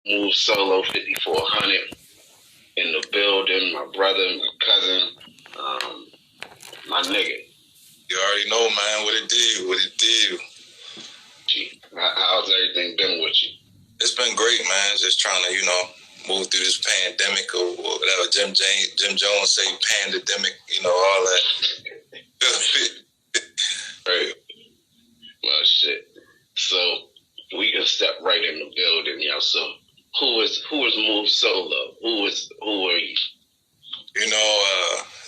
Move Solo 5400 in the building. My brother, my cousin, my nigga. You already know, man, what it did. How's everything been with you? It's been great, man. Just trying to, move through this pandemic or whatever Jim Jones say, pandemic, all that. Right. Well, shit. So we can step right in the building, y'all. So who is Move Solo? Who are you?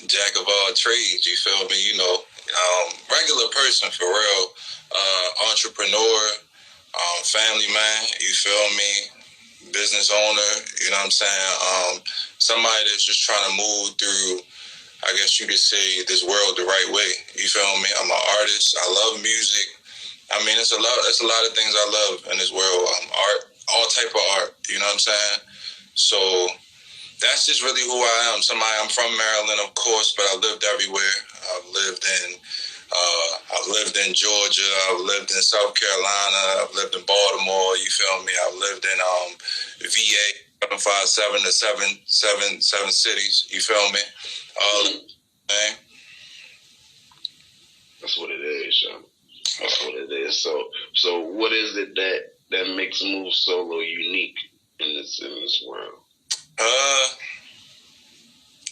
Jack of all trades. You feel me? Regular person for real. Entrepreneur, family man. You feel me? Business owner. You know what I'm saying? Somebody that's just trying to move through, I guess you could say, this world the right way. You feel me? I'm an artist. I love music. I mean, it's a lot of things I love in this world. Art, all type of art. You know what I'm saying? So that's just really who I am. I'm from Maryland, of course, but I lived everywhere. I've lived in Georgia. I've lived in South Carolina. I've lived in Baltimore. You feel me? I've lived in VA 757 to 777 cities. You feel me? Man. That's what it is, Sean. That's what it is. So what is it that makes Move Solo unique in this world?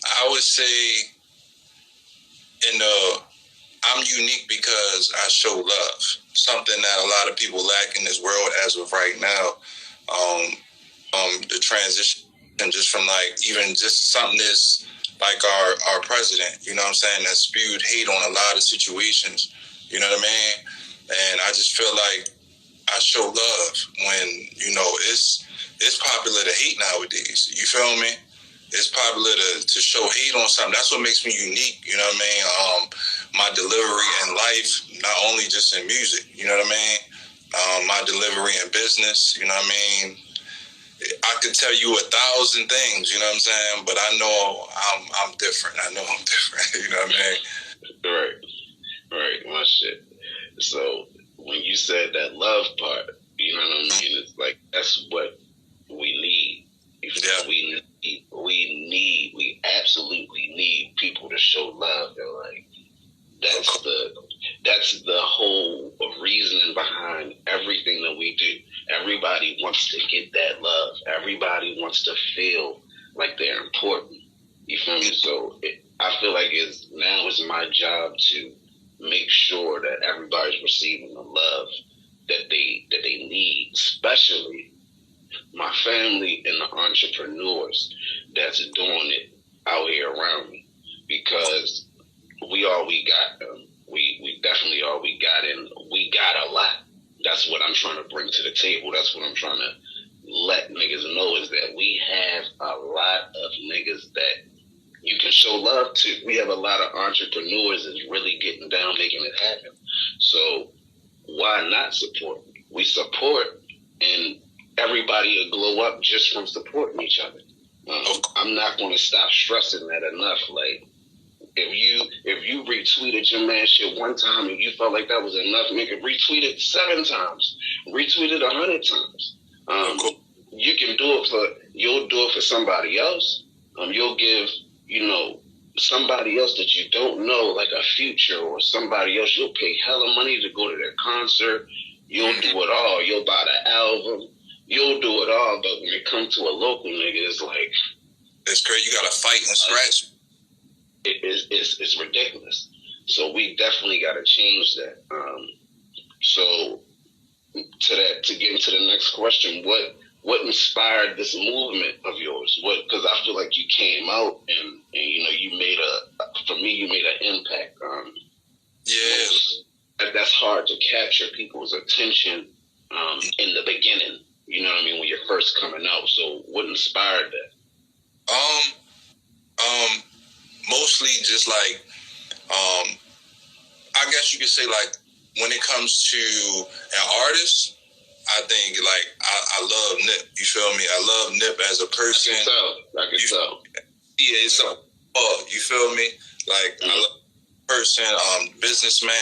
I would say I'm unique because I show love. Something that a lot of people lack in this world as of right now. The transition just from even just something that's like our president, you know what I'm saying, that spewed hate on a lot of situations. You know what I mean? And I just feel like I show love when, it's popular to hate nowadays. You feel me? It's popular to show hate on something. That's what makes me unique. You know what I mean? My delivery in life, not only just in music. You know what I mean? My delivery in business. You know what I mean? I could tell you 1,000 things. You know what I'm saying? But I know I'm different. I know I'm different. You know what I mean? Right. My shit. So when you said that love part, you know what I mean? It's like that's what we need. Yeah. We absolutely need people to show love, and that's the whole reasoning behind everything that we do. Everybody wants to get that love. Everybody wants to feel like they're important. You feel me? So I feel like it's my job to make sure that everybody's receiving the love that they need, especially my family and the entrepreneurs that's doing it out here around me, because we got. We definitely all we got, and we got a lot. That's what I'm trying to bring to the table. That's what I'm trying to let niggas know, is that we have a lot of niggas that you can show love to. We have a lot of entrepreneurs that's really getting down, making it happen. So why not support? We support, and everybody will glow up just from supporting each other. I'm not going to stop stressing that enough. Like, if you retweeted your man shit one time and you felt like that was enough, nigga, retweet it 7 times, retweet it 100 times. You can you'll do it for somebody else. You'll give, somebody else that you don't know, like a Future or somebody else, you'll pay hella money to go to their concert. You'll do it all. You'll buy the album. You'll do it all. But when it comes to a local nigga, it's like, it's crazy. You gotta fight and scratch. It's ridiculous. So we definitely got to change that. So to get into the next question, what inspired this movement of yours? Because I feel like you came out and you made an impact. That's hard to capture people's attention in the beginning. You know what I mean, when you're first coming out. So what inspired that? Mostly just I guess you could say when it comes to an artist, I think I love Nip. You feel me? I love Nip as a person. I can tell. Yeah, it's you feel me? I love person, businessman,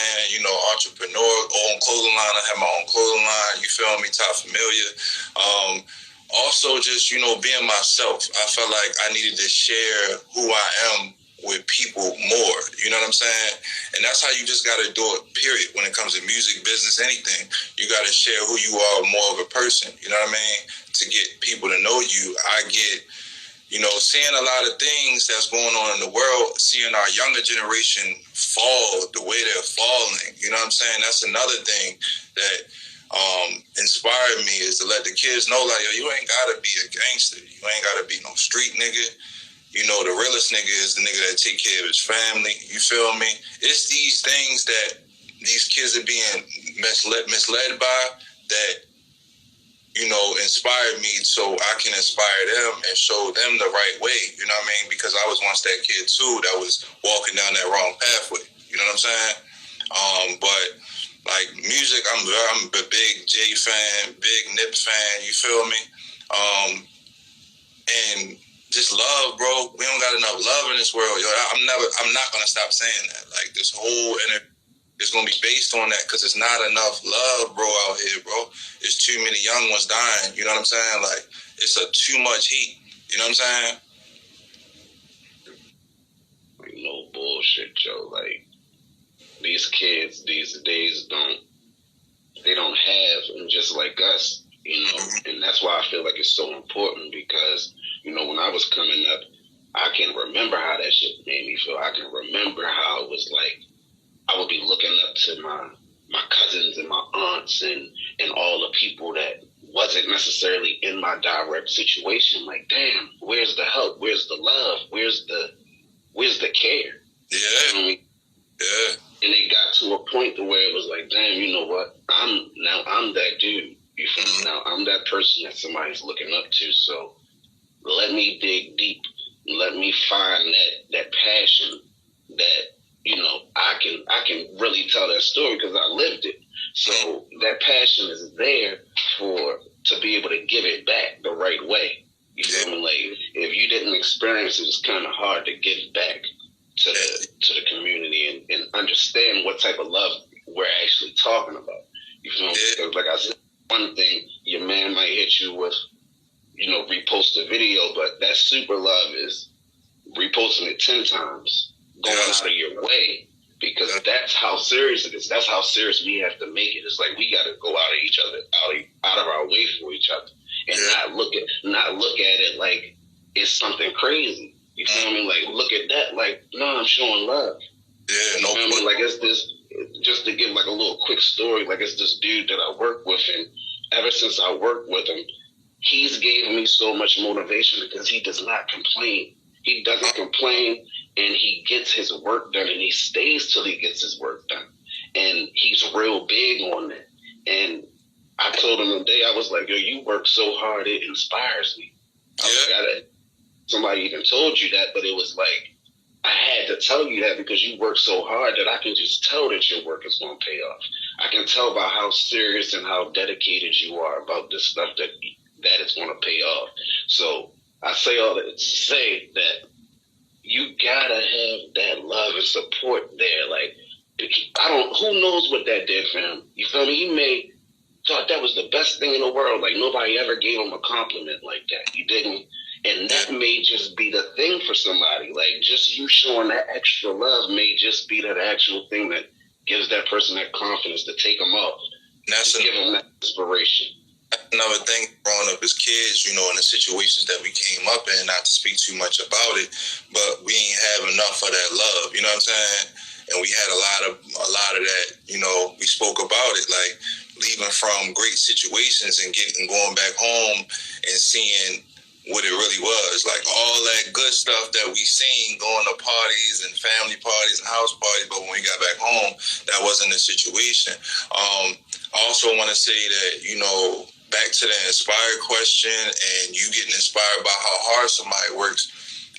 entrepreneur, own clothing line. I have my own clothing line. You feel me? Top Familiar. also just, you know, being myself. I felt like I needed to share who I am with people more. You know what I'm saying? And that's how you just got to do it, period. When it comes to music, business, anything, you got to share who you are more of a person. You know what I mean? To get people to know you. I get, you know, seeing a lot of things that's going on in the world, seeing our younger generation fall the way they're falling. You know what I'm saying? That's another thing that inspired me, is to let the kids know, like, yo, you ain't got to be a gangster. You ain't got to be no street nigga. You know, the realest nigga is the nigga that take care of his family. You feel me? It's these things that these kids are being misled by that, you know, inspired me so I can inspire them and show them the right way. You know what I mean? Because I was once that kid too that was walking down that wrong pathway. You know what I'm saying? But like music, I'm a big Jay fan, big Nip fan. You feel me? And just love, bro. We don't got enough love in this world, yo. I'm not gonna stop saying that. Like, this whole interview is gonna be based on that, because it's not enough love, bro, out here, bro. There's too many young ones dying. You know what I'm saying? Like, it's too much heat. You know what I'm saying? Like, no bullshit, Joe. Like, these kids these days they don't have, and just like us, you know. And that's why I feel like it's so important, because, you know, when I was coming up, I can remember how that shit made me feel. I can remember how it was like I would be looking up to my cousins and my aunts and all the people that wasn't necessarily in my direct situation. Like, damn, where's the help? Where's the love? Where's the care? Yeah. You know what I mean? Yeah. And it got to a point to where it was like, damn, you know what? I'm that dude. You feel me? Now I'm that person that somebody's looking up to. So let me dig deep. Let me find that passion that, you know, I can really tell that story because I lived it. So that passion is there to be able to give it back the right way. You feel me? Like, if you didn't experience it, it's kind of hard to give back to the community and understand what type of love we're actually talking about. You feel me? Because, like I said, one thing, your man might hit you with, you know, repost a video, but that super love is reposting it 10 times, going out of your way, because that's how serious it is. That's how serious we have to make it. It's like we got to go out of our way for each other, and not look at it like it's something crazy. You feel me? Like, look at that. Like, no, I'm showing love. Yeah, you feel me? Like, it's this. Just to give like a little quick story, like, it's this dude that I work with, and ever since I worked with him, he's gave me so much motivation because he does not complain. He doesn't complain, and he gets his work done, and he stays till he gets his work done. And he's real big on that. And I told him one day, I was like, yo, you work so hard, it inspires me. Somebody even told you that, but it was like, I had to tell you that because you work so hard that I can just tell that your work is going to pay off. I can tell by how serious and how dedicated you are about this stuff that it's going to pay off. So I say all that to say that you gotta have that love and support there. Like, who knows what that did for him? You feel me? He may thought that was the best thing in the world. Like, nobody ever gave him a compliment like that. You didn't. And that may just be the thing for somebody. Like, just you showing that extra love may just be that actual thing that gives that person that confidence to take them off. Give them that inspiration. Another thing, growing up as kids, you know, in the situations that we came up in, not to speak too much about it, but we ain't have enough of that love, you know what I'm saying? And we had a lot of that, you know, we spoke about it, like leaving from great situations and going back home and seeing what it really was. Like, all that good stuff that we seen, going to parties and family parties and house parties, but when we got back home, that wasn't the situation. I also want to say that, you know, back to the inspired question and you getting inspired by how hard somebody works,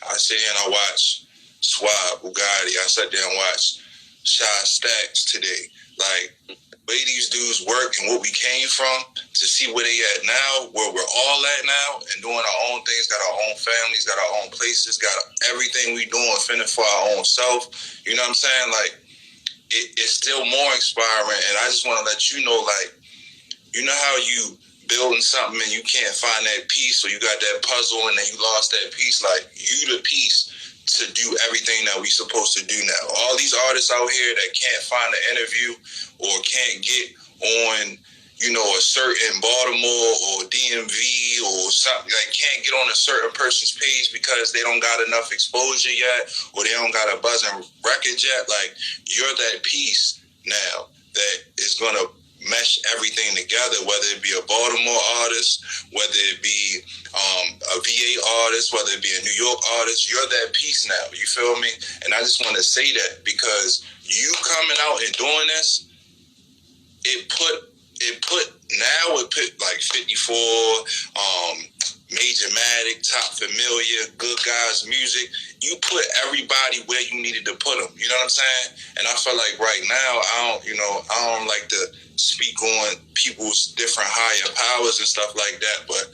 I sit here and I watch Swab, Bugatti. I sat there and watched Shy Stacks today. Like, the way these dudes work and what we came from, to see where they at now, where we're all at now, and doing our own things, got our own families, got our own places, got everything we doing, fending for our own self. You know what I'm saying? Like, it's still more inspiring, and I just want to let you know, like, you know how you building something and you can't find that piece, or you got that puzzle and then you lost that piece, like, you the piece to do everything that we supposed to do now. All these artists out here that can't find an interview or can't get on, you know, a certain Baltimore or DMV or something, like, can't get on a certain person's page because they don't got enough exposure yet, or they don't got a buzzing record yet. Like, you're that piece now that is going to mesh everything together, whether it be a Baltimore artist, whether it be a VA artist, whether it be a New York artist. You're that piece now, you feel me? And I just want to say that, because you coming out and doing this, it put like 54, Major Matic, Top Familiar, Good Guys Music. You put everybody where you needed to put them. You know what I'm saying? And I feel like right now, I don't like to speak on people's different higher powers and stuff like that, but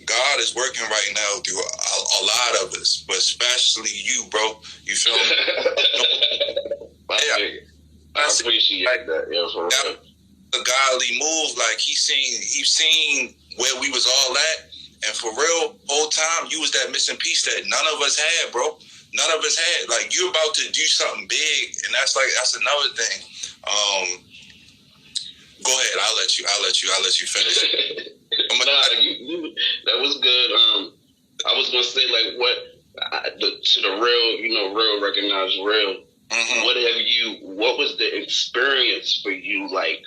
God is working right now through a lot of us, but especially you, bro. You feel me? I appreciate that. Yeah, for real. A godly move. Like, he's seen where we was all at, and for real, whole time you was that missing piece that none of us had, bro. None of us had. Like, you're about to do something big, and that's another thing. Go ahead. I'll let you finish. That was good. I was gonna say, like, to the real, real recognize real. Mm-hmm. What was the experience for you, like,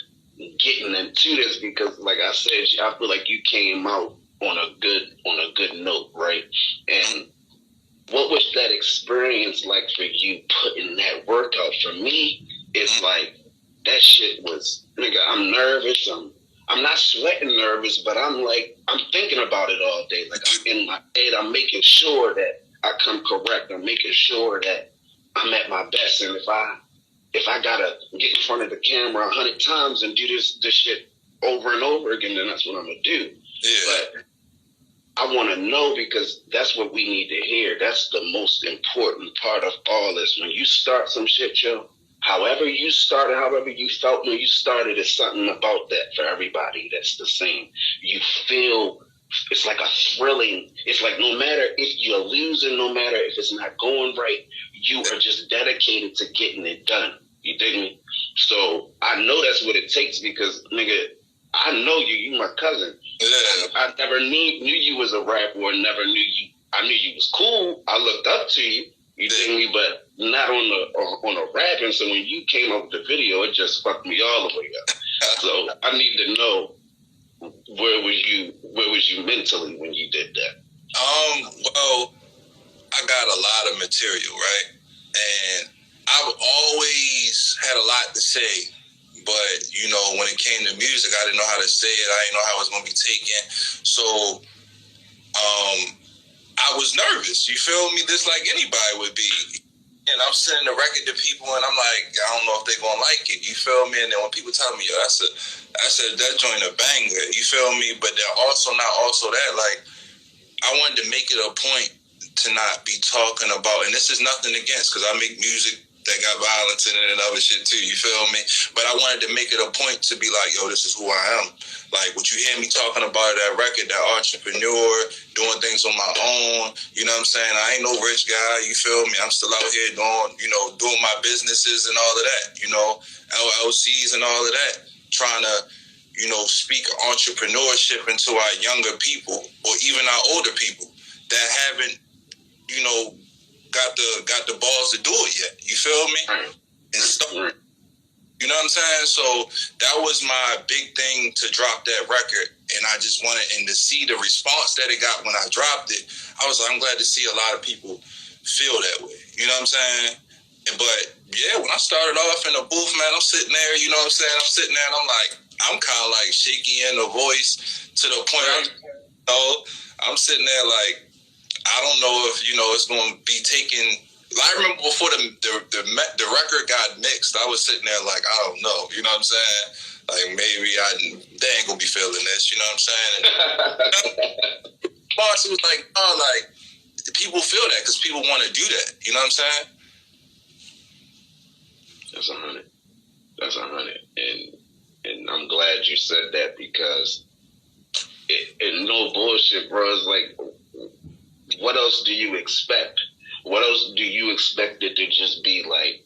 getting into this? Because, like I said, I feel like you came out on a good note, right? And what was that experience like for you putting that work out? For me, it's like, that shit was, nigga, I'm nervous. I'm not sweating nervous, but I'm thinking about it all day. Like, I'm in my head, I'm making sure that I come correct. I'm making sure that I'm at my best. And if I gotta get in front of the camera 100 times and do this shit over and over again, then that's what I'm gonna do. Yeah. But I want to know, because that's what we need to hear. That's the most important part of all this. When you start some shit, yo, however you started, however you felt when you started, is something about that for everybody that's the same. You feel, it's like a thrilling, it's like, no matter if you're losing, no matter if it's not going right, you are just dedicated to getting it done. You dig me? So I know that's what it takes, because, nigga, I know you my cousin. Yeah. I never knew you was a rapper, or never knew you. I knew you was cool. I looked up to you. You dig me? But not on a rapping. So when you came up with the video, it just fucked me all the way up. So I need to know, where was you mentally when you did that? Well, I got a lot of material, right? And I've always had a lot to say, but, when it came to music, I didn't know how to say it. I didn't know how it was going to be taken. So, I was nervous. You feel me? Just like anybody would be. And I'm sending the record to people, and I'm like, I don't know if they're going to like it. You feel me? And then when people tell me, yo, that joint a banger. You feel me? But they're also not also that. Like, I wanted to make it a point to not be talking about, and this is nothing against, because I make music that got violence in it and other shit too, you feel me? But I wanted to make it a point to be like, yo, this is who I am. Like, what you hear me talking about that record, that entrepreneur, doing things on my own, you know what I'm saying? I ain't no rich guy, you feel me? I'm still out here doing my businesses and all of that, LLCs and all of that, trying to, speak entrepreneurship into our younger people, or even our older people that haven't, got the balls to do it yet. You feel me? And stuff. You know what I'm saying? So that was my big thing to drop that record, and I just wanted, and to see the response that it got when I dropped it, I was like, I'm glad to see a lot of people feel that way. You know what I'm saying? But yeah, when I started off in the booth, man, I'm sitting there. You know what I'm saying? I'm sitting there, and I'm kind of like shaky in the voice to the point. I'm sitting there like, I don't know if, it's going to be taken. I remember before the record got mixed, I was sitting there like, I don't know. You know what I'm saying? Like, maybe they ain't going to be feeling this. You know what I'm saying? And Boss was like, people feel that because people want to do that. You know what I'm saying? That's 100. That's 100. And I'm glad you said that, because and no bullshit, bro. It's like, what else do you expect? What else do you expect it to just be like?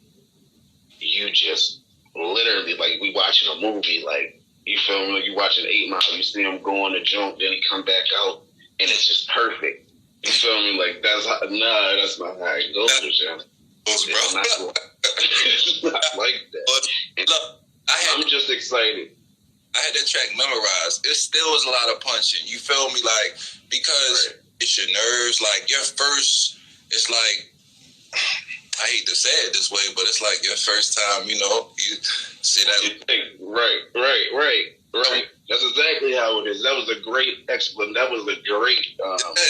You just literally, like, we watching a movie, like, you feel me? Like, you watching 8 Mile, you see him go on the jump, then he come back out, and it's just perfect. You feel me? Like, that's not how it goes, yo. It's not like that. Look, I'm just excited. I had that track memorized. It still was a lot of punching. You feel me? Like, because it's your nerves. Like, your first, it's like, I hate to say it this way, but it's like your first time, you know, you see that. Right. That's exactly how it is. That was a great explanation. That was a great.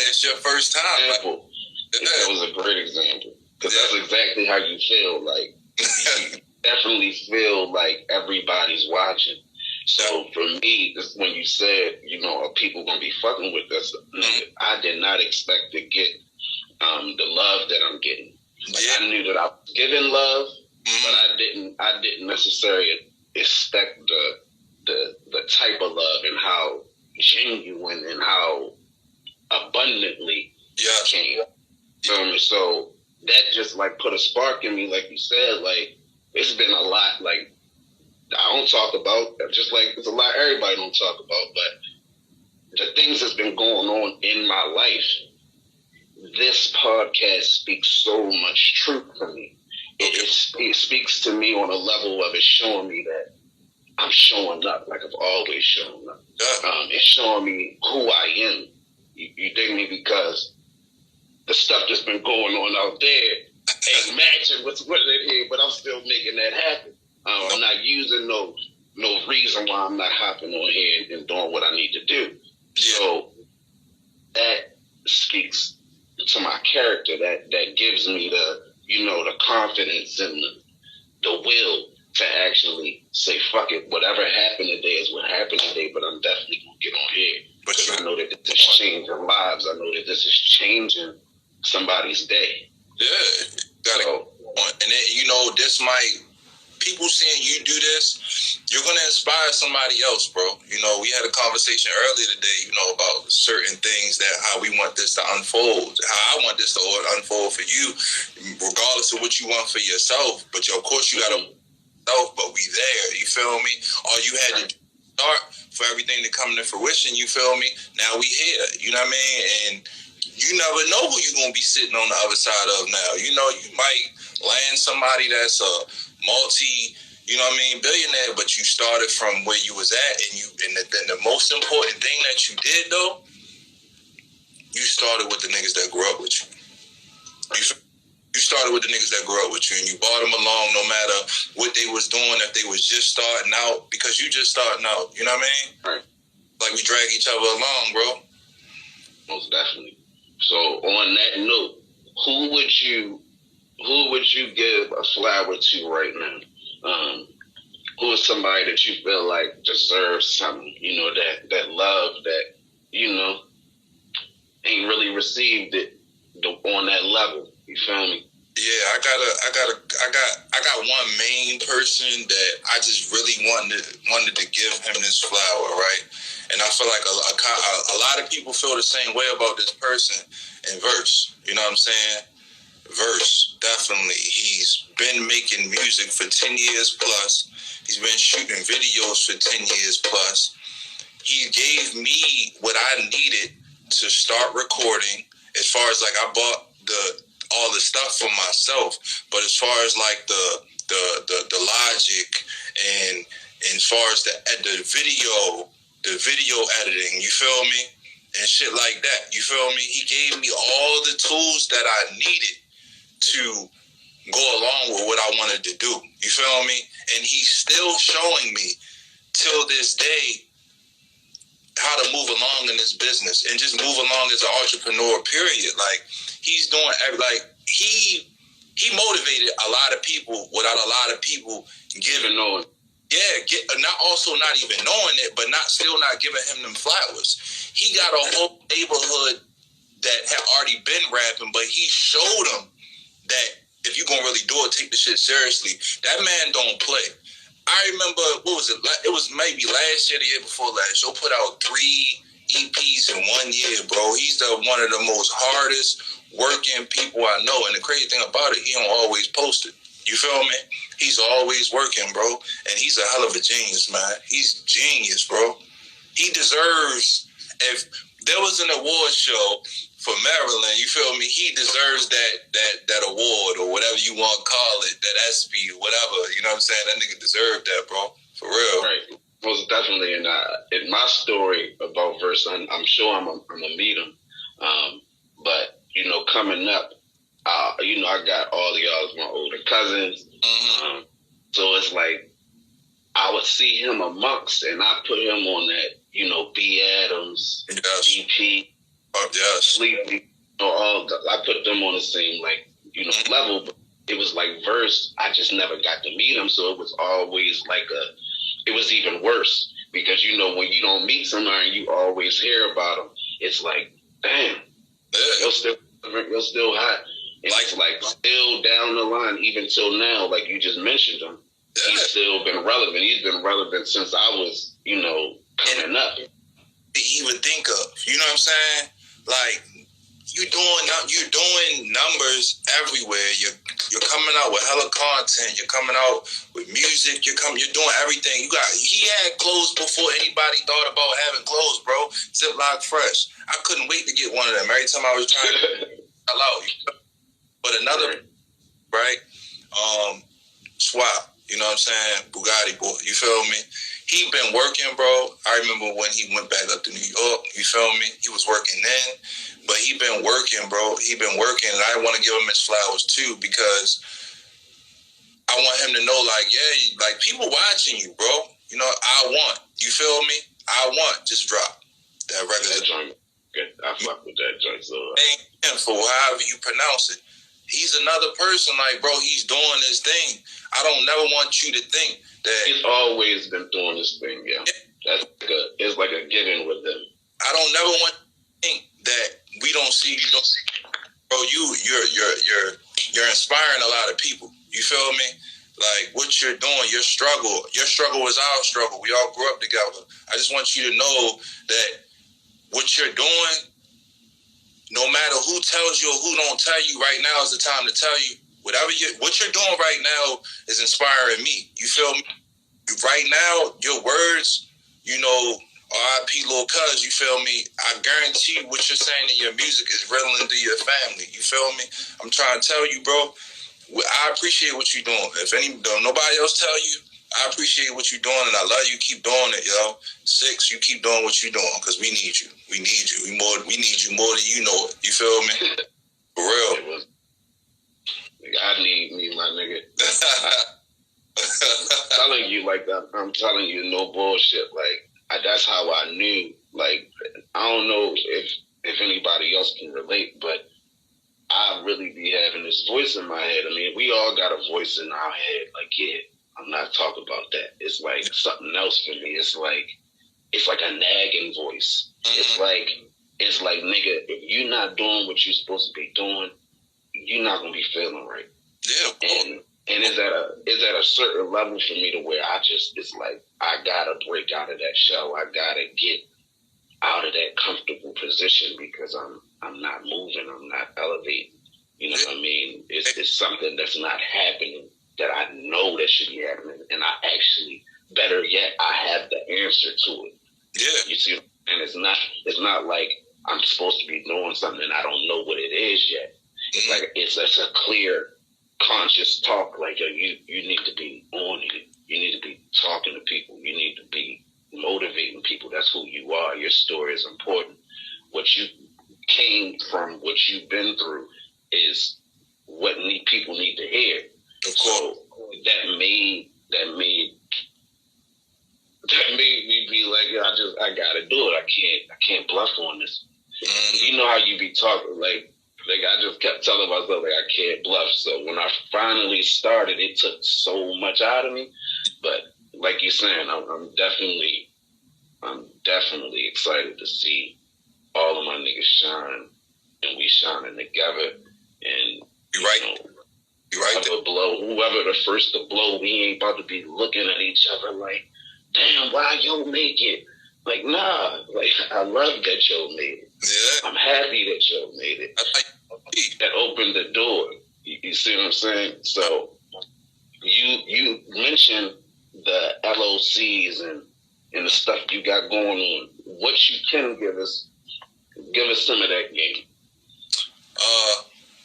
It's your first time. Example. That was a great example. Because that's exactly how you feel. Like, you definitely feel like everybody's watching. So for me, this, when you said, you know, are people gonna be fucking with us? I did not expect to get the love that I'm getting. Like, I knew that I was giving love, but I didn't necessarily expect the type of love and how genuine and how abundantly it came. So that just like put a spark in me, like you said. Like, it's been a lot. Like, I don't talk about, just like it's a lot everybody don't talk about, but the things that's been going on in my life, this podcast speaks so much truth to me. It speaks to me on a level of it showing me that I'm showing up like I've always shown up. It's showing me who I am. You dig me? Because the stuff that's been going on out there ain't matching what's in here, but I'm still making that happen. I'm not using no reason why I'm not hopping on here and doing what I need to do. So that speaks to my character. That gives me the confidence and the will to actually say, fuck it, whatever happened today is what happened today, but I'm definitely gonna get on here. Because I know that this is changing lives. I know that this is changing somebody's day. Yeah, gotta and then, you know, this might, people seeing you do this, you're gonna inspire somebody else, bro. You know, we had a conversation earlier today, you know, about certain things, that how we want this to unfold, how I want this to unfold for you, regardless of what you want for yourself. But of course, you gotta self, but we there. You feel me? All you had to start for everything to come to fruition. You feel me? Now we here. You know what I mean? And you never know who you're gonna be sitting on the other side of now. You know, you might land somebody that's a multi, you know what I mean, billionaire, but you started from where you was at, and the most important thing that you did though, you started with the niggas that grew up with you. You started with the niggas that grew up with you, and you brought them along no matter what they was doing, if they was just starting out, because you just starting out. You know what I mean? Right. Like, we drag each other along, bro. Most definitely. So on that note, who would you give a flower to right now? Who is somebody that you feel like deserves something? You know, that love that, you know, ain't really received it on that level. You feel me? Yeah, I got one main person that I just really wanted to give him this flower, right? And I feel like a lot of people feel the same way about this person in Verse. You know what I'm saying? Verse, definitely. He's been making music for 10 years plus. He's been shooting videos for 10 years plus. He gave me what I needed to start recording. As far as like, I bought all the stuff for myself, but as far as like the logic and as far as the video editing, you feel me, and shit like that, you feel me. He gave me all the tools that I needed to go along with what I wanted to do. You feel me? And he's still showing me till this day how to move along in this business and just move along as an entrepreneur, period. Like, he's doing, like, he motivated a lot of people without a lot of people giving on. Yeah, not even knowing it, but still not giving him them flowers. He got a whole neighborhood that had already been rapping, but he showed them that if you're gonna really do it, take the shit seriously. That man don't play. I remember, what was it? It was maybe last year, the year before last. Joe put out 3 EPs in 1 year, bro. He's one of the most hardest working people I know. And the crazy thing about it, he don't always post it. You feel me? He's always working, bro. And he's a hell of a genius, man. He's genius, bro. He deserves, if there was an award show for Maryland, you feel me? He deserves that award or whatever you want to call it, that ESPY, whatever. You know what I'm saying? That nigga deserved that, bro. For real. Right. Most definitely. And in my story about Verse, I'm sure I'm gonna meet him. But you know, coming up, you know, I got all of y'all as my older cousins. Mm-hmm. So it's like I would see him amongst, and I put him on that, you know, B. Adams, yes. BP, yes. Sleepy, I put them on the same, like, you know, level. But it was like Verse, I just never got to meet him, so it was always like it was even worse, because, you know, when you don't meet somebody and you always hear about him, it's like, damn, you're still hot. And it's like still down the line, even till now, like you just mentioned him. Yeah. He's still been relevant. He's been relevant since I was, you know, coming up. To even think of, you know what I'm saying? Like, you're doing numbers everywhere. You're coming out with hella content. You're coming out with music. You're doing everything. He had clothes before anybody thought about having clothes, bro. Ziploc Fresh. I couldn't wait to get one of them. Every time I was trying to sell out. But another, right? Swap. You know what I'm saying? Bugatti boy. You feel me? He been working, bro. I remember when he went back up to New York. You feel me? He was working then. But he been working, bro. He been working. And I want to give him his flowers, too, because I want him to know, like, yeah, like, people watching you, bro. You know, you feel me? Just drop that regular joint. Okay. I fuck with that joint. So, for however you pronounce it. He's another person, like, bro, he's doing this thing. I don't never want you to think that... He's always been doing this thing, yeah. It's like a given with him. I don't never want you to think that we don't see you. Bro, you're inspiring a lot of people. You feel me? Like, what you're doing, your struggle is our struggle. We all grew up together. I just want you to know that what you're doing, no matter who tells you or who don't tell you, right now is the time to tell you. What you're doing right now is inspiring me. You feel me? Right now, your words, you know, R.I.P. Lil Cuz, you feel me? I guarantee what you're saying in your music is riddling through your family. You feel me? I'm trying to tell you, bro, I appreciate what you're doing. If nobody else tell you, I appreciate what you're doing, and I love you. Keep doing it, yo. 6, you keep doing what you're doing, because we need you. We need you. We need you more than you know it. You feel me? For real. I need me, my nigga. Telling you like that. I'm telling you, no bullshit. Like, that's how I knew. Like, I don't know if anybody else can relate, but I really be having this voice in my head. I mean, we all got a voice in our head. Like, yeah, I'm not talking about that. It's like something else for me. It's like a nagging voice. Mm-hmm. It's like, nigga, if you're not doing what you're supposed to be doing, you're not gonna be feeling right. Yeah. And it's at a certain level for me to where it's like I gotta break out of that shell. I gotta get out of that comfortable position, because I'm not moving. I'm not elevating. You know what I mean? It's something that's not happening that I know that should be happening, and I actually, better yet, I have the answer to it. Yeah. You see, and it's not like I'm supposed to be doing something and I don't know what it is yet. It's like it's a clear, conscious talk. Like, yo, you need to be on it. You need to be talking to people. You need to be motivating people. That's who you are. Your story is important. What you came from, what you've been through, is what people need to hear. So that made me be like, I gotta do it. I can't bluff on this. You know how you be talking, like I just kept telling myself, like, I can't bluff. So when I finally started, it took so much out of me. But like you're saying, I'm definitely excited to see all of my niggas shine, and we shining together. And you're right. Whoever the first to blow, we ain't about to be looking at each other like, damn, why you make it? Like, nah. Like, I love that y'all made it. Yeah. I'm happy that y'all made it. That opened the door. You see what I'm saying? So you mentioned the LOCs and the stuff you got going on. What you can give us some of that game.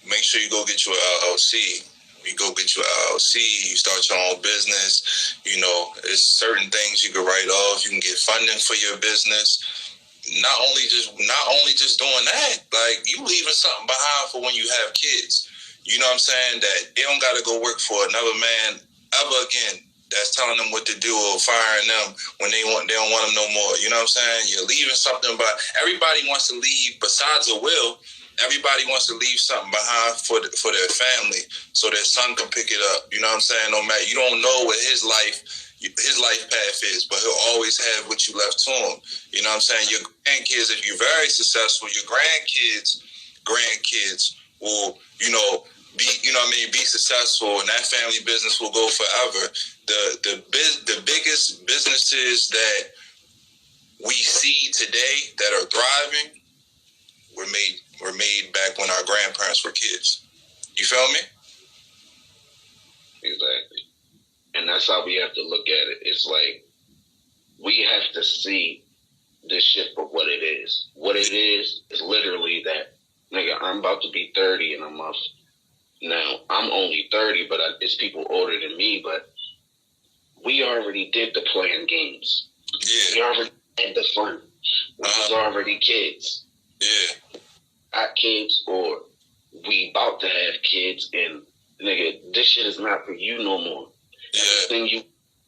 Make sure you go get you an LLC. You go get you an LLC, you start your own business. You know, it's certain things you can write off. You can get funding for your business. Not only just doing that, like you leaving something behind for when you have kids. You know what I'm saying? That they don't got to go work for another man ever again. That's telling them what to do or firing them when they don't want them no more. You know what I'm saying? You're leaving something, but everybody wants to leave. Besides a will, everybody wants to leave something behind for their family, so their son can pick it up. You know what I'm saying? No matter, you don't know what his life path is, but he'll always have what you left to him. You know what I'm saying? Your grandkids, if you're very successful, your grandkids will, be successful, and that family business will go forever. The biggest businesses that we see today that are thriving were made back when our grandparents were kids. You feel me? Exactly. And that's how we have to look at it. It's like we have to see this shit for what it is. What it is literally that, nigga, I'm about to be 30 in a month. Now, I'm only 30, but it's people older than me, but we already did the playing games. Yeah. We already had the fun. We was already kids. Yeah. Got kids, or we about to have kids, and nigga, this shit is not for you no more. Yeah. Everything you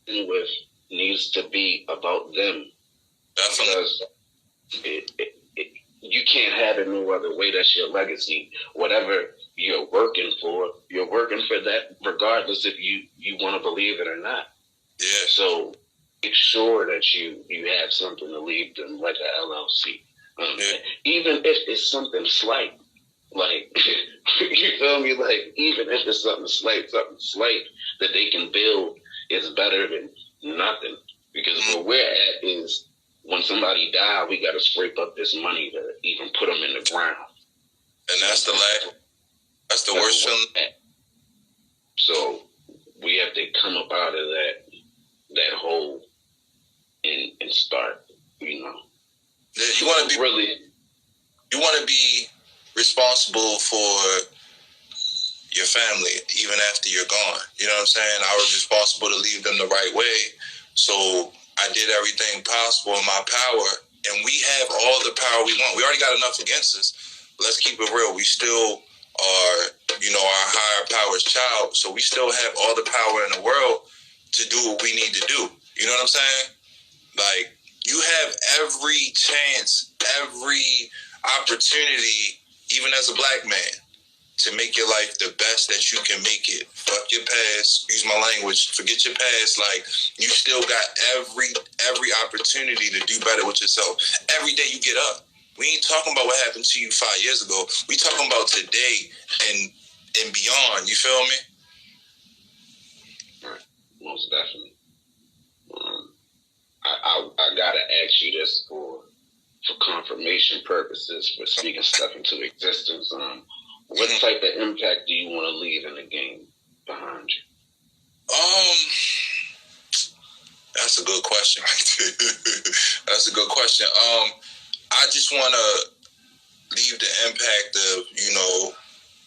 deal with needs to be about them. Definitely. Because you can't have it no other way. That's your legacy. Whatever you're working for that regardless if you want to believe it or not. Yeah. So make sure that you have something to leave them, like an LLC. Even if it's something slight, like, you feel me? Like, even if it's something slight that they can build is better than nothing. Because where we're at is, when somebody dies, we got to scrape up this money to even put them in the ground. And that's the worst feeling. So we have to come up out of that hole and start, you know. Yeah, you want to be responsible for your family even after you're gone. You know what I'm saying? I was responsible to leave them the right way. So I did everything possible in my power, and we have all the power we want. We already got enough against us. Let's keep it real. We still are, our higher power's child, so we still have all the power in the world to do what we need to do. You know what I'm saying? Like, you have every chance, every opportunity, even as a black man, to make your life the best that you can make it. Fuck your past. Use my language. Forget your past. Like, you still got every opportunity to do better with yourself. Every day you get up. We ain't talking about what happened to you 5 years ago. We talking about today and beyond. You feel me? Right. Most definitely. I gotta ask you this for confirmation purposes, for speaking stuff into existence. What type of impact do you want to leave in the game behind you? That's a good question. That's a good question. I just want to leave the impact of,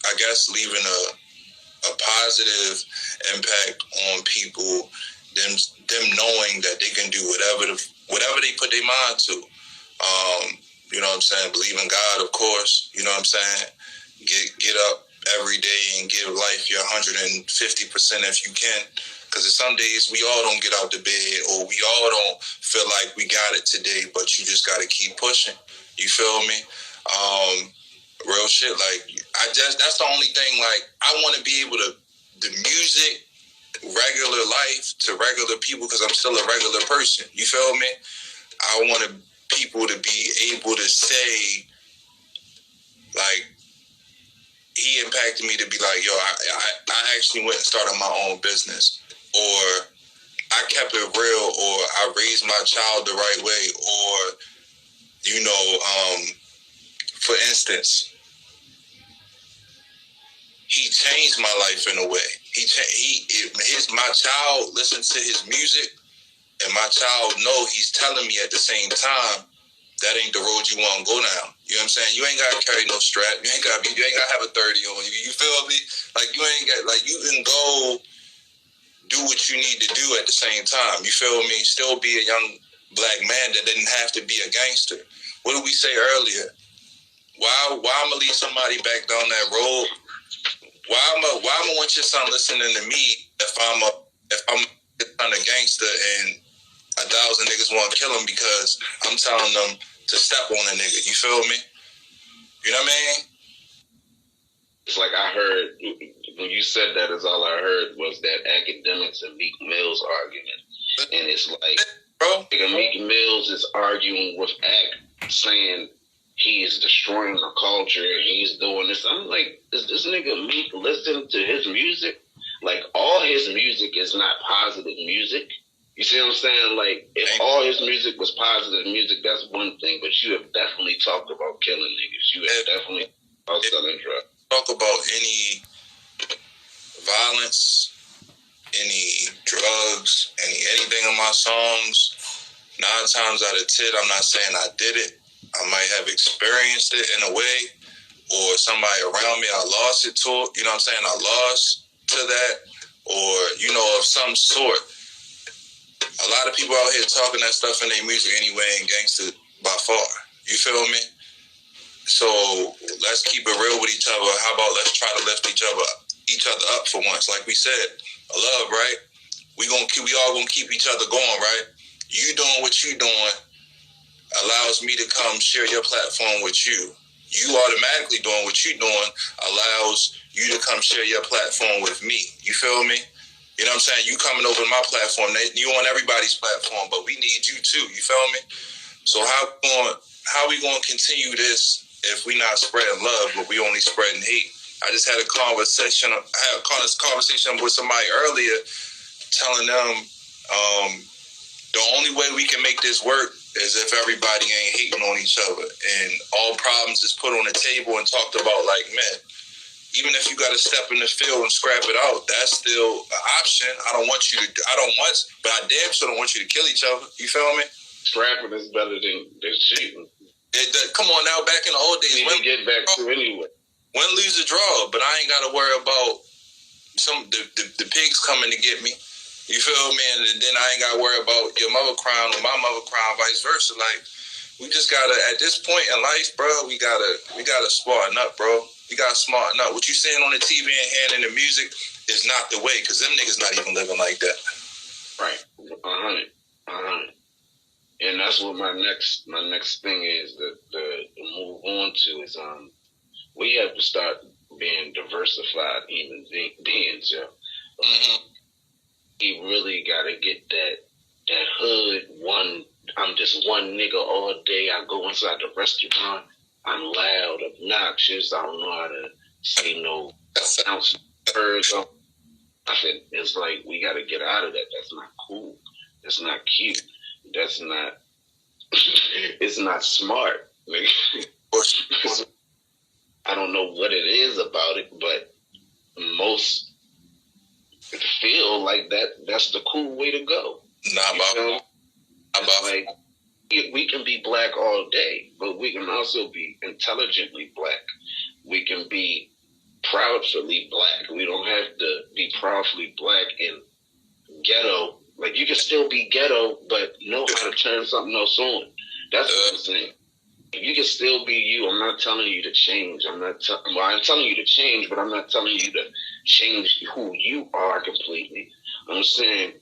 I guess leaving a positive impact on people, them knowing that they can do whatever they put their mind to. You know what I'm saying? Believe in God, of course. You know what I'm saying? Get up every day and give life your 150% if you can. Because some days we all don't get out the bed, or we all don't feel like we got it today, but you just got to keep pushing. You feel me? Real shit. Like, that's the only thing. Like, I want to be able to, the music, regular life to regular people, because I'm still a regular person. You feel me? I want people to be able to say, like, he impacted me to be like, yo, I actually went and started my own business, or I kept it real, or I raised my child the right way, or, for instance, he changed my life in a way. My child listened to his music, and my child know he's telling me at the same time, that ain't the road you want to go down. You know what I'm saying? You ain't got to carry no strap. You ain't got to have a 30 on you. You feel me? Like, you ain't got, like, you can go do what you need to do at the same time. You feel me? Still be a young black man that didn't have to be a gangster. What did we say earlier? Why I'm gonna lead somebody back down that road? Why I'm gonna want your son listening to me if I'm a gangster and 1,000 niggas want to kill him because I'm telling them to step on a nigga? You feel me? You know what I mean? It's like I heard, when you said that, is all I heard was that Academics and Meek Mill's argument. And it's like, Meek Mills is arguing with Ack, saying he is destroying the culture and he's doing this. I'm like, is this nigga Meek listening to his music? Like, all his music is not positive music. You see what I'm saying? Like, if all his music was positive music, that's one thing. But you have definitely talked about killing niggas. You have definitely talked about selling drugs. Talk about any violence, any drugs, anything in my songs. 9 times out of 10, I'm not saying I did it. I might have experienced it in a way, or somebody around me, I lost it to. You know what I'm saying? I lost to that, or, of some sort. A lot of people out here talking that stuff in their music anyway, and gangster by far. You feel me? So let's keep it real with each other. How about let's try to lift each other up for once? Like we said, love, right? We all gonna keep each other going, right? You doing what you doing allows me to come share your platform with you. You automatically doing what you doing allows you to come share your platform with me. You feel me? You know what I'm saying? You coming over to my platform, you on everybody's platform, but we need you too. You feel me? So how we going to continue this if we not spreading love, but we only spreading hate? I just had a conversation with somebody earlier, telling them the only way we can make this work is if everybody ain't hating on each other and all problems is put on the table and talked about like, man, even if you got to step in the field and scrap it out, that's still an option. But I damn sure don't want you to kill each other. You feel me? Scrapping is better than shooting. Come on now, back in the old days. We get back to anyway. Win, lose, or draw, but I ain't got to worry about the pigs coming to get me. You feel me? And then I ain't got to worry about your mother crying or my mother crying, vice versa. Like, we just got to, at this point in life, bro, we gotta smarten up, bro. You gotta smarten up. What you saying on the TV and hearing in the music is not the way, because them niggas not even living like that. Right. 100. And that's what my next thing is to move on to is we have to start being diversified human beings, yo. We really gotta get that hood one. I'm just one nigga all day. I go inside the restaurant. I'm loud, obnoxious. I don't know how to say no ounce words. I said, it's like, we got to get out of that. That's not cool. That's not cute. That's not, it's not smart. Like, I don't know what it is about it, but most feel like that's the cool way to go. Like, we can be black all day, but we can also be intelligently black. We can be proudly black. We don't have to be proudly black in ghetto. Like, you can still be ghetto, but know how to turn something else on. That's what I'm saying. You can still be you. I'm not telling you to change. I'm telling you to change, but I'm not telling you to change who you are completely. I'm saying,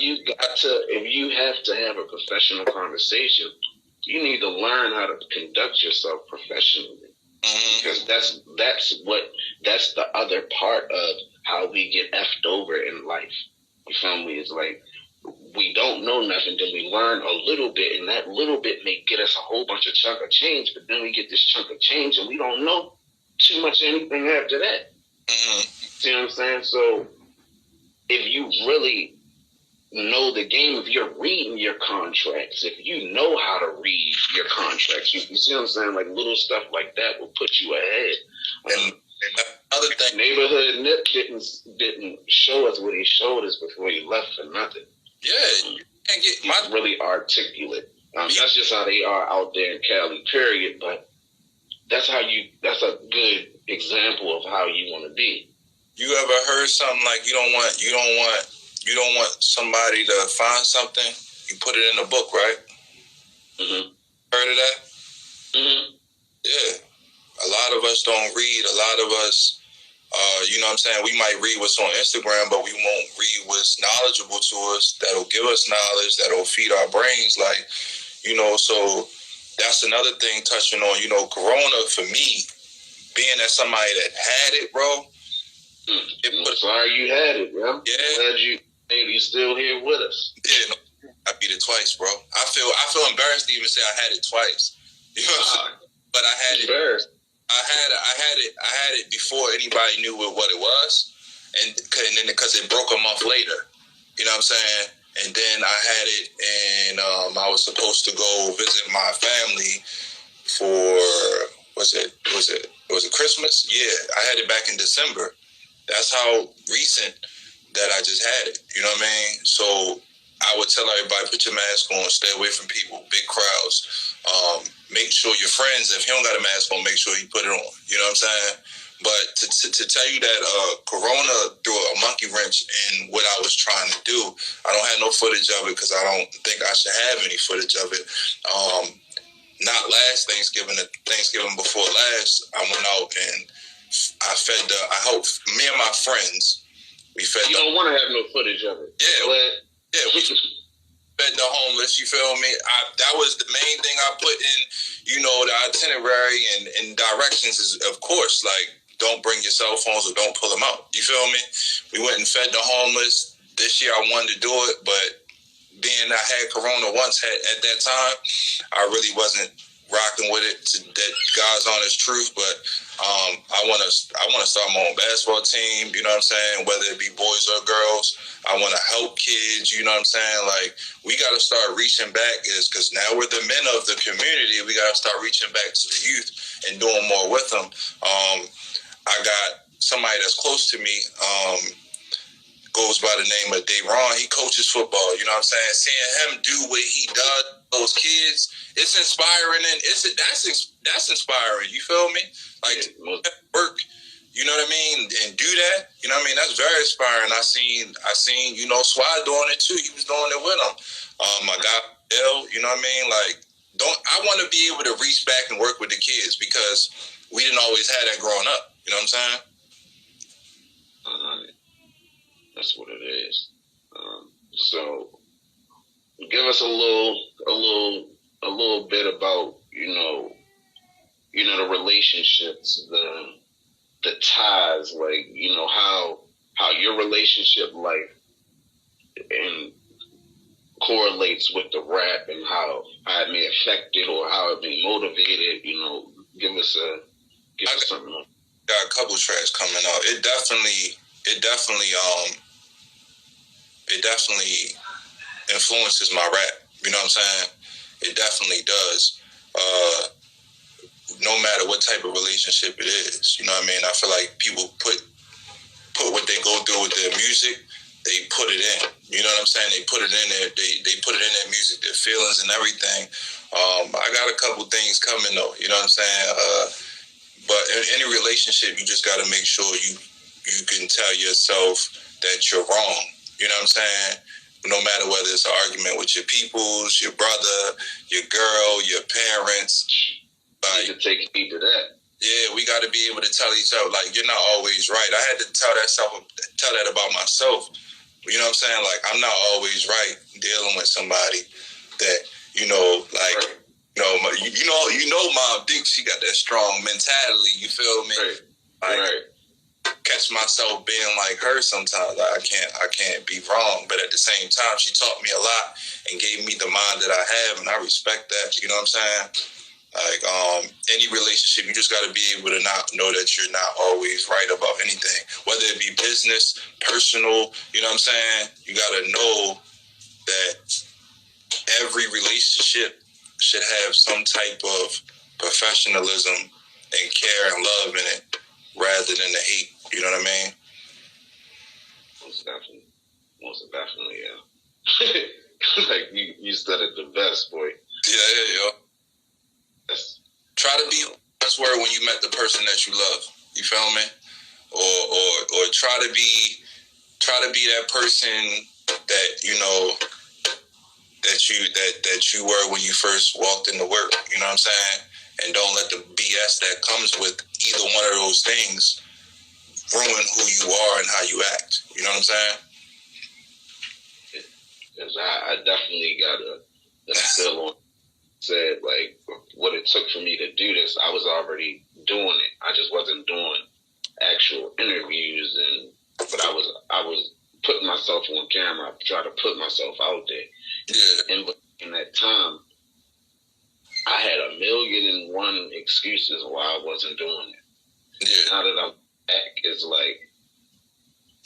you got to, if you have to have a professional conversation, you need to learn how to conduct yourself professionally. Because that's the other part of how we get effed over in life. You feel me? It's like, we don't know nothing, then we learn a little bit, and that little bit may get us a whole bunch of chunk of change, but then we get this chunk of change and we don't know too much anything after that. See what I'm saying? So if you really know the game, if you're reading your contracts, if you know how to read your contracts, you see what I'm saying? Like little stuff like that will put you ahead. And another thing, Neighborhood Nip didn't show us what he showed us before he left for nothing. Yeah, you can't get He's really articulate. That's just how they are out there in Cali, period. But that's a good example of how you want to be. You ever heard something like you don't want somebody to find something, you put it in a book, right? Mm-hmm. Heard of that? Mm-hmm. Yeah. A lot of us don't read. A lot of us, you know what I'm saying? We might read what's on Instagram, but we won't read what's knowledgeable to us, that'll give us knowledge, that'll feed our brains. Like, you know, so that's another thing touching on, you know, Corona for me, being that somebody that had it, bro. Sorry you had it, bro. Yeah. Glad you still here with us. Yeah, no, I beat it twice, bro. I feel embarrassed to even say I had it twice. You know what I'm saying? But I had it. I had it before anybody knew what it was, and then because it broke a month later. You know what I'm saying? And then I had it, and I was supposed to go visit my family for was it Christmas? Yeah, I had it back in December. That's how recent that I just had it. You know what I mean? So I would tell everybody, put your mask on, stay away from people, big crowds. Make sure your friends, if he don't got a mask on, make sure he put it on. You know what I'm saying? But to tell you that Corona threw a monkey wrench in what I was trying to do, I don't have no footage of it because I don't think I should have any footage of it. Not last Thanksgiving, the Thanksgiving before last, I went out and I fed me and my friends, we fed. You don't want to have no footage of it. Yeah, we fed the homeless, you feel me? That was the main thing I put in, you know, the itinerary and directions is, of course, like, don't bring your cell phones or don't pull them out. You feel me? We went and fed the homeless. This year I wanted to do it, but being I had Corona once at that time, I really wasn't rocking with it, to that God's honest truth. But I want to start my own basketball team, you know what I'm saying, whether it be boys or girls. I want to help kids, you know what I'm saying. Like, we got to start reaching back, because now we're the men of the community. We got to start reaching back to the youth and doing more with them. I got somebody that's close to me, goes by the name of Dayron. He coaches football, you know what I'm saying. Seeing him do what he does, those kids, it's inspiring, and that's inspiring. You feel me? Like, work, you know what I mean, and do that. You know what I mean? That's very inspiring. I seen, you know, Swad doing it too. He was doing it with him. I got Bill. You know what I mean? Like, I want to be able to reach back and work with the kids, because we didn't always have that growing up. You know what I'm saying? That's what it is. So, give us a little bit about the relationships, the ties, like, you know, how your relationship life and correlates with the rap, and how it may affect it, or how it may motivate it. You know, give us something. Got a couple tracks coming out. It definitely influences my rap. You know what I'm saying? It definitely does. No matter what type of relationship it is, you know what I mean? I feel like people put what they go through with their music, they put it in. You know what I'm saying? They put it in there. They put it in their music, their feelings and everything. I got a couple things coming though. You know what I'm saying? But in any relationship, you just got to make sure you can tell yourself that you're wrong. You know what I'm saying? No matter whether it's an argument with your peoples, your brother, your girl, your parents. Like, you take heed to that. Yeah, we got to be able to tell each other, like, you're not always right. I had to tell that about myself. You know what I'm saying? Like, I'm not always right dealing with somebody that, you know, like... Right. You know, Mom thinks she got that strong mentality. You feel me? Right. Like, right. Catch myself being like her sometimes. Like, I can't be wrong, but at the same time, she taught me a lot and gave me the mind that I have, and I respect that. You know what I'm saying? Like, any relationship, you just got to be able to not know that you're not always right about anything, whether it be business, personal. You know what I'm saying? You got to know that every relationship should have some type of professionalism and care and love in it rather than the hate. You know what I mean? Most definitely, yeah. Like you said it the best, boy. Yeah. Yes. Try to be best word when you met the person that you love. You feel me? Or try to be that person that that you were when you first walked into work. You know what I'm saying? And don't let the BS that comes with either one of those things ruin who you are and how you act. You know what I'm saying? Because I definitely got a feel on. Said like what it took for me to do this, I was already doing it. I just wasn't doing actual interviews, but I was putting myself on camera. I tried to put myself out there. Yeah. And in that time, I had 1,000,001 excuses why I wasn't doing it. Yeah. Now that I'm back, it's like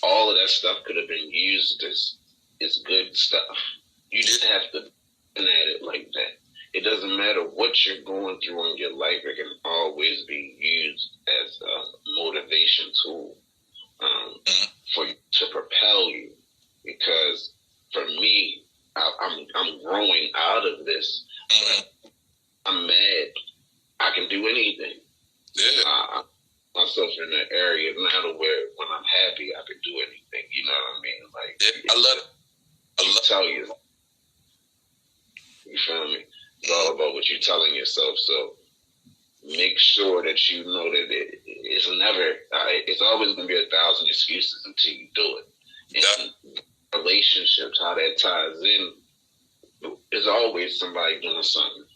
all of that stuff could have been used as good stuff. You just have to look at it like that. It doesn't matter what you're going through in your life. It can always be used as a motivation tool for you to propel you. Because for me, I'm growing out of this. I'm mad. I can do anything. Yeah. Myself in an area now where when I'm happy, I can do anything. You know what I mean? Like, yeah, I love tell you. You feel me? It's all about what you're telling yourself. So make sure that you know that it's never, it's always going to be 1,000 excuses until you do it. And relationships, how that ties in, there's always somebody doing something.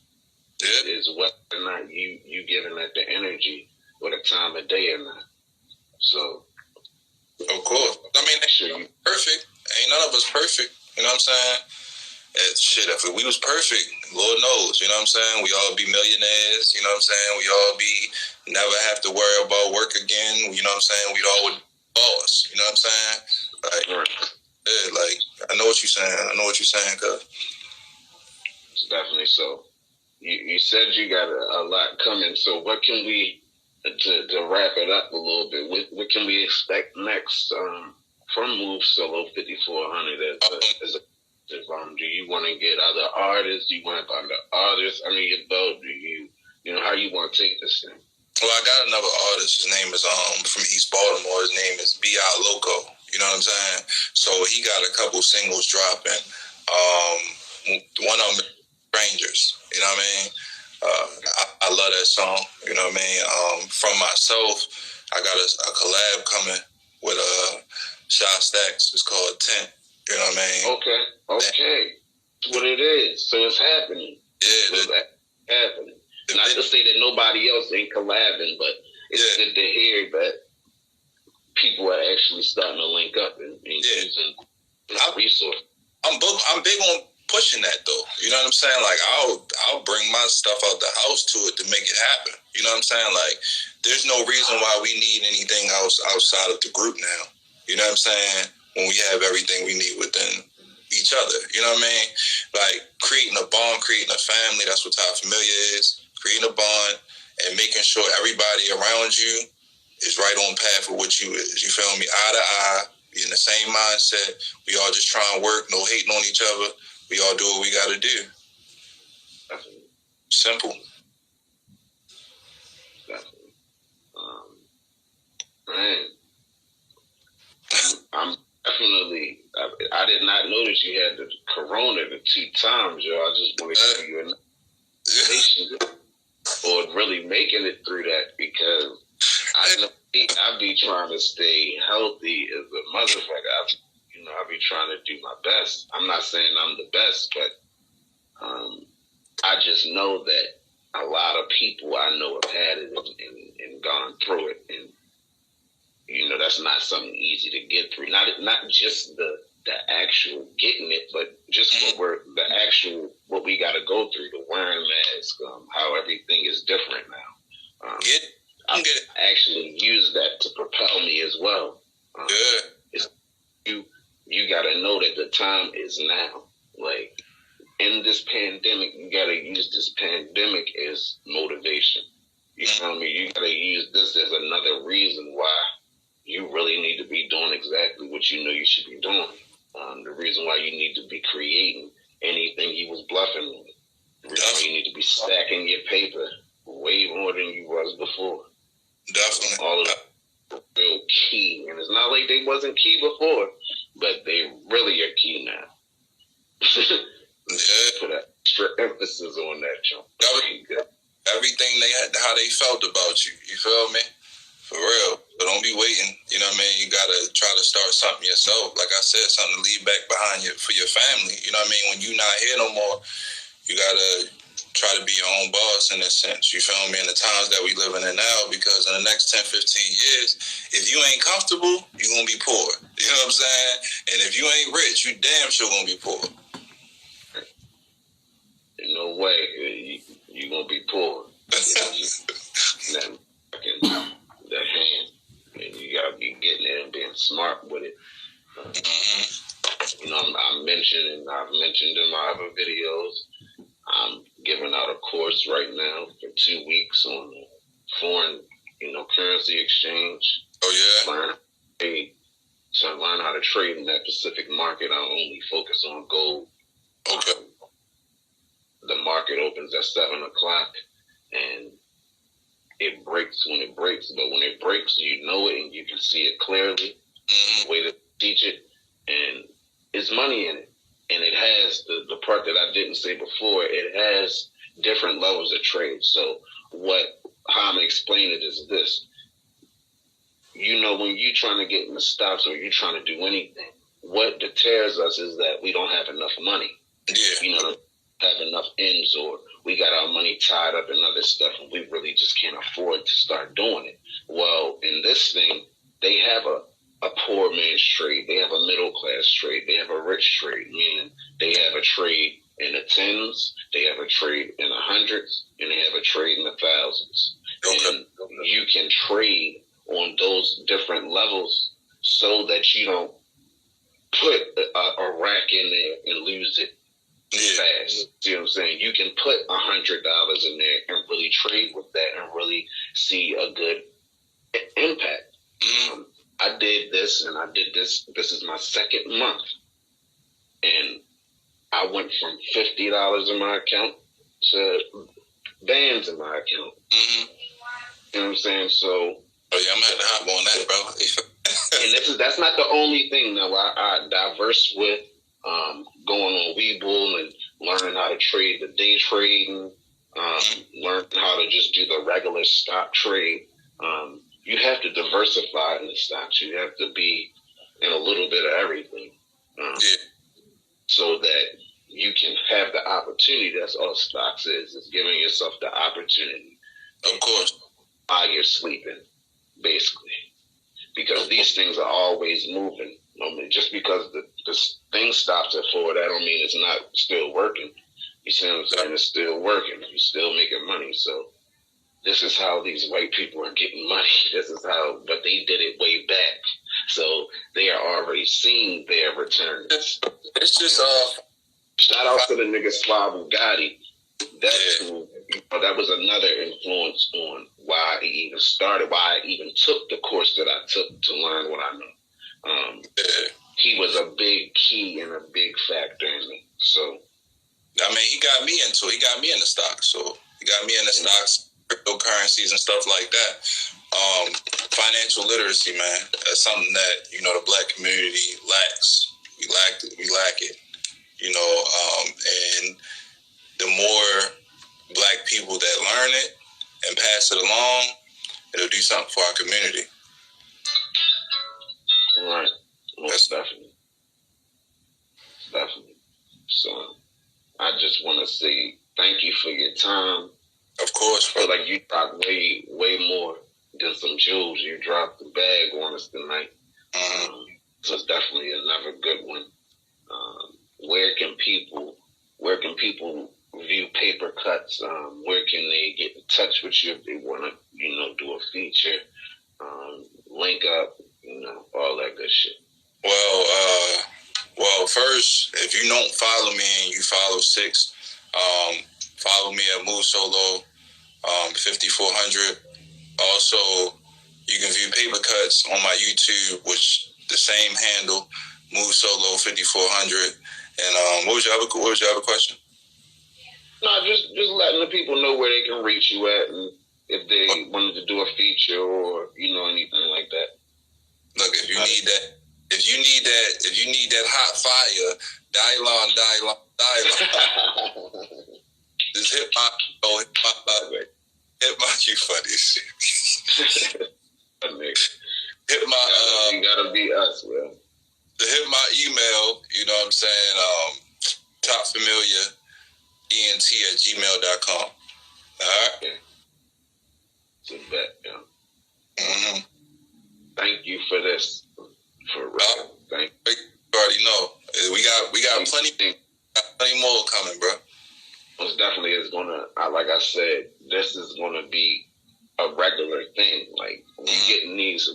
Yeah. It's whether or not you giving that the energy or the time of day or not. So, of course. I mean, sure you perfect. Ain't none of us perfect. You know what I'm saying? Shit, if we was perfect, Lord knows, you know what I'm saying? We all be millionaires, you know what I'm saying? We all be, never have to worry about work again, you know what I'm saying? We'd all would boss, you know what I'm saying? Like, yeah, like, I know what you're saying, cuz. Definitely so. You said you got a lot coming, so what can we, to wrap it up a little bit, what can we expect next from Move Solo 5400 as a do you want to get other artists? Do you want to find the artists? I mean, do you know, how you want to take this thing? Well, I got another artist. His name is from East Baltimore. His name is B.I. Loco. You know what I'm saying? So he got a couple singles dropping. One of them, Strangers. You know what I mean? I love that song. You know what I mean? From myself, I got a collab coming with Shy Stacks. It's called Tent. You know what I mean? Okay. That's what it is. So it's happening. Yeah. So that's happening. Not to say that nobody else ain't collabing, but it's good to hear that people are actually starting to link up and using resources. I'm big on pushing that though. You know what I'm saying? Like I'll bring my stuff out the house to it to make it happen. You know what I'm saying? Like there's no reason why we need anything else outside of the group now. You know what I'm saying? When we have everything we need within each other. You know what I mean? Like creating a bond, creating a family, that's what Top Familiar is. Creating a bond and making sure everybody around you is right on path with what you is. You feel me? Eye to eye, be in the same mindset. We all just trying to work, no hating on each other. We all do what we got to do. Simple. Definitely. Man, I'm definitely. I did not know that you had the corona the 2 times, yo. I just want to give you an invitation or really making it through that because I be trying to stay healthy as a motherfucker. I be trying to do my best. I'm not saying I'm the best, but I just know that a lot of people I know have had it and gone through it, and that's not something easy to get through. Not just the actual getting it, but just what we got to go through, the wearing masks, how everything is different now. I actually use that to propel me as well. You got to know that the time is now. Like, in this pandemic, you gotta use this pandemic as motivation. You feel me? You gotta use this as another reason why you really need to be doing exactly what you know you should be doing. The reason why you need to be creating anything he was bluffing with. The reason why you need to be stacking your paper way more than you was before. Definitely. All of that real key. And it's not like they wasn't key before, but they really are key now. Yeah. Put extra emphasis on that jump. Everything they had, how they felt about you. You feel me? For real. So don't be waiting. You know what I mean? You gotta try to start something yourself. Like I said, something to leave back behind you for your family. You know what I mean? When you're not here no more, you gotta try to be your own boss in a sense. You feel me? In the times that we living in now, because in the next 10, 15 years, if you ain't comfortable, you're gonna be poor. You know what I'm saying? And if you ain't rich, you damn sure gonna be poor. No way. You're gonna be poor. That hand. And you gotta be getting it and being smart with it. You know, I've mentioned in my other videos, I'm giving out a course right now for 2 weeks on foreign, currency exchange. Oh yeah. Learn how to trade in that Pacific market. I only focus on gold. Okay. The market opens at 7 o'clock, and it breaks when it breaks. But when it breaks, you know it and you can see it clearly. The way to teach it, and it's money in it. And it has the part that I didn't say before. It has different levels of trade. So how I'm explaining it is this. When you're trying to get in the stocks or you're trying to do anything, what deters us is that we don't have enough money. Yeah. Have enough ends, or we got our money tied up in other stuff and we really just can't afford to start doing it. Well, in this thing, they have a poor man's trade. They have a middle class trade. They have a rich trade, meaning they have a trade in the tens, they have a trade in the hundreds, and they have a trade in the thousands. Okay. And you can trade on those different levels so that you don't put a rack in there and lose it fast. See what I'm saying? You can put $100 in there and really trade with that and really see a good impact. I did this, and I did this. This is my second month, and I went from $50 in my account to bands in my account. You know what I'm saying? So, oh yeah, I'm gonna have to hop on that, bro. And that's not the only thing. Now, I diverse with going on Webull and learning how to trade the day trading, learning how to just do the regular stock trade. You have to diversify in the stocks. You have to be in a little bit of everything, so that you can have the opportunity. That's all stocks is giving yourself the opportunity. Of course. While you're sleeping, basically. Because these things are always moving. Just because the thing stops at 4, that don't mean it's not still working. You see what I'm saying? It's still working. You're still making money. So this is how these white people are getting money. But they did it way back. So they are already seeing their returns. It's just shout out to the nigga Suave Gotti. That was another influence on why I even started, why I even took the course that I took to learn what I know. He was a big key and a big factor in me. So, I mean, he got me into it. He got me in the stocks. So he got me in the stocks, cryptocurrencies and stuff like that. Financial literacy, man, that's something that, the Black community lacks. We lack it, and the more Black people that learn it and pass it along, it'll do something for our community. Right. Most definitely. So I just want to say thank you for your time. Of course, bro. I feel like you dropped way more than some jewels. You dropped the bag on us tonight. So it's definitely another good one. Where can people view Paper Cuts? Where can they get in touch with you if they want to, do a feature? Link up, all that good shit. Well, Well, first, if you don't follow me and you follow Six, follow me at Move Solo 5400. Also, you can view Paper Cuts on my YouTube, which the same handle, Move Solo 5400. And what was your other question? No, just letting the people know where they can reach you at, and if they wanted to do a feature or anything like that. Look, if you need that hot fire, Dylon, just hit my you funny shit. Hit my gotta be us, man. Hit my email, you know what I'm saying? topfamiliaent@gmail.com. All right. Yeah. To bet, yeah. Mm-hmm. Thank you for this. For real. Thank you. You already know. We got plenty more coming, bro. Most definitely is gonna. Like I said, this is gonna be a regular thing. Like we getting these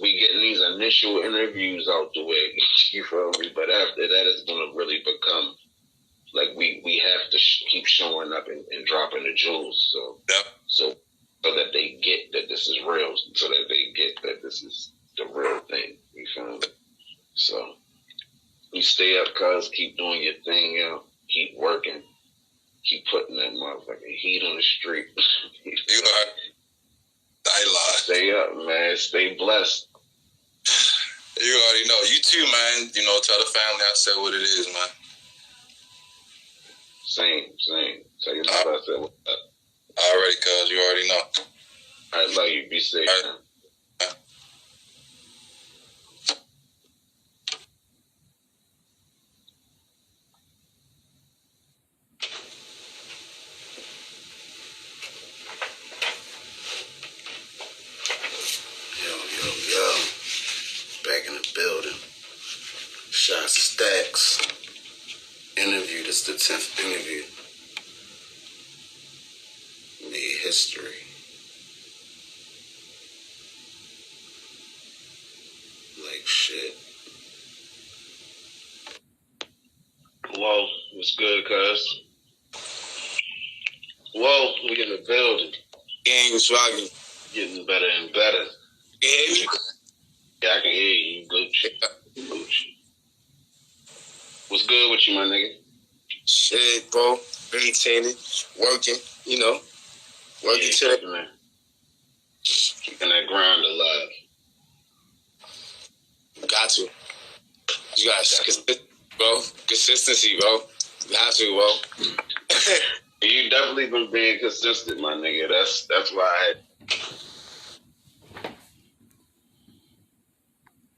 initial interviews out the way. You feel me? But after that, it's gonna really become like we have to keep showing up and dropping the jewels. So yep. So that they get that this is real. So that they get that this is the real thing. You feel me? So you stay up, cuz. Keep doing your thing, Keep working. Keep putting that motherfucking heat on the street. You are. Stay up, man. Stay blessed. You already know. You too, man. Tell the family I said what it is, man. Same. Tell your mother I said what up. Alright, cuz. You already know. I love you. Be safe, man. Back in the building. Shots Stacks. Interview. This is the 10th interview. Made history. Like shit. Whoa, what's good, cuz? Whoa, we in the building. Gang was rocking. Getting better and better. You hear me? Yeah, I can hear you. Gooch. What's good with you, my nigga? Shit, bro. Maintaining, working, working to it. Keeping that grind alive. Got to. You got bro. Consistency, bro. You have to, bro. You definitely been being consistent, my nigga. That's why I